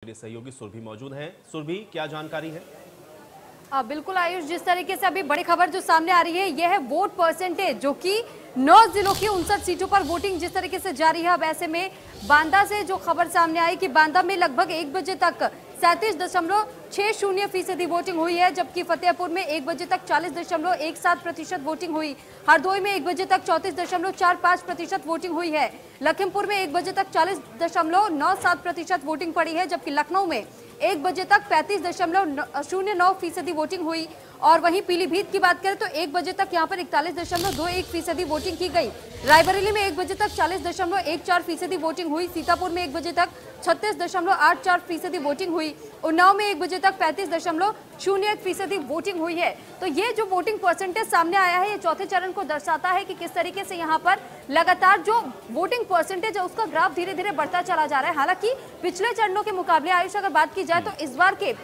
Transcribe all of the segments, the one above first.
मेरे सहयोगी सुरभि मौजूद हैं। सुरभि, क्या जानकारी है? बिल्कुल आयुष, जिस तरीके से अभी बड़ी खबर जो सामने आ रही है यह है वोट परसेंटेज, जो कि 9 जिलों की 59 सीटों पर वोटिंग जिस तरीके से जारी है। अब ऐसे में बांदा से जो खबर सामने आई कि बांदा में लगभग 1 बजे तक 37.60% वोटिंग हुई है, जबकि फतेहपुर में 1 बजे तक 40.17% वोटिंग हुई। हरदोई में 1 बजे तक 34.45% वोटिंग हुई है। लखीमपुर में 1 बजे तक 40.97% वोटिंग पड़ी है, जबकि लखनऊ में 1 बजे तक 35.09% वोटिंग हुई। और वहीं पीलीभीत की बात करें तो 1 बजे तक यहां पर 41.21% वोटिंग की गई। रायबरेली में 1 बजे तक 40.14% वोटिंग हुई। सीतापुर में 1 बजे तक 36.84% वोटिंग हुई। उन्नाव में 1 बजे तक 35.01% वोटिंग हुई है। तो ये जो वोटिंग परसेंटेज सामने आया है, ये चौथे चरण को दर्शाता है कि किस तरीके से यहाँ पर लगातार जो वोटिंग परसेंटेज है उसका ग्राफ धीरे धीरे बढ़ता चला जा रहा है। हालांकि पिछले चरणों के मुकाबले आयुष अगर बात की जाए तो इस बार के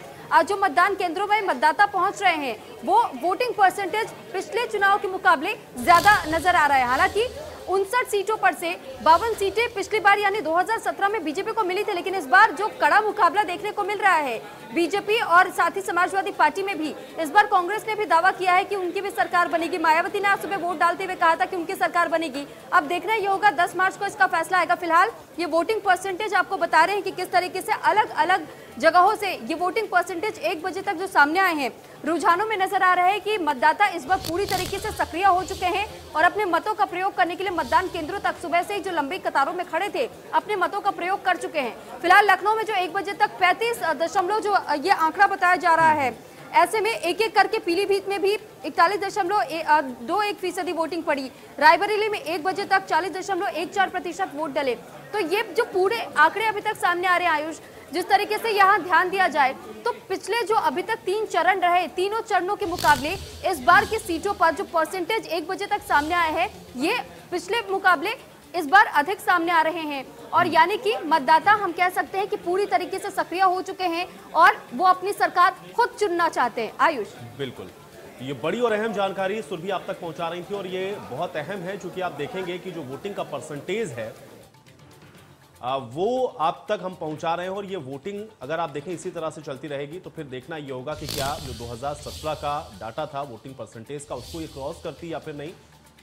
जो मतदान केंद्रों में मतदाता पहुंच रहे हैं वो वोटिंग परसेंटेज पिछले चुनाव के मुकाबले ज्यादा नजर आ रहा है। हालांकि 59 सीटों पर से 52 सीटें पिछली बार यानी 2017 में बीजेपी को मिली थी, लेकिन इस बार जो कड़ा मुकाबला देखने को मिल रहा है बीजेपी और साथ ही समाजवादी पार्टी में भी, इस बार कांग्रेस ने भी दावा किया है कि उनकी भी सरकार बनेगी। मायावती ने आज सुबह वोट डालते हुए कहा था कि उनकी सरकार बनेगी। अब देखना ये होगा 10 मार्च को इसका फैसला आएगा। फिलहाल ये वोटिंग परसेंटेज आपको बता रहे हैं कि किस तरीके से अलग अलग जगहों से ये वोटिंग परसेंटेज 1 बजे तक जो सामने आए हैं, रुझानों में नजर आ रहा है कि मतदाता इस बार पूरी तरीके से सक्रिय हो चुके हैं और अपने मतों का प्रयोग करने के लिए मतदान केंद्रों तक सुबह से ही जो लंबी कतारों में खड़े थे अपने मतों का प्रयोग कर चुके हैं। फिलहाल लखनऊ में जो 1 बजे तक 35 जो ये आंकड़ा बताया जा रहा है, ऐसे में एक एक करके पीलीभीत में भी 41.21% वोटिंग पड़ी। रायबरेली में 1 बजे तक 40.14% वोट डले। तो ये जो पूरे आंकड़े अभी तक सामने आ रहे हैं आयुष, जिस तरीके से यहाँ ध्यान दिया जाए तो पिछले जो अभी तक 3 चरण रहे, तीनों चरणों के मुकाबले इस बार की सीटों पर जो परसेंटेज 1 बजे तक सामने आया है ये पिछले मुकाबले इस बार अधिक सामने आ रहे हैं। और यानी कि मतदाता हम कह सकते हैं कि पूरी तरीके से सक्रिय हो चुके हैं और वो अपनी सरकार खुद चुनना चाहते हैं। आयुष, बिल्कुल, ये बड़ी और अहम जानकारी सुरभि आप तक पहुंचा रही थी और ये बहुत अहम है क्योंकि आप देखेंगे कि जो वोटिंग का परसेंटेज है वो आप तक हम पहुंचा रहे हैं। और ये वोटिंग अगर आप देखें इसी तरह से चलती रहेगी तो फिर देखना ये होगा कि क्या जो 2017 का डाटा था वोटिंग परसेंटेज का उसको ये क्रॉस करती या फिर नहीं।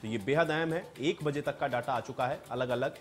तो ये बेहद अहम है। 1 बजे तक का डाटा आ चुका है अलग अलग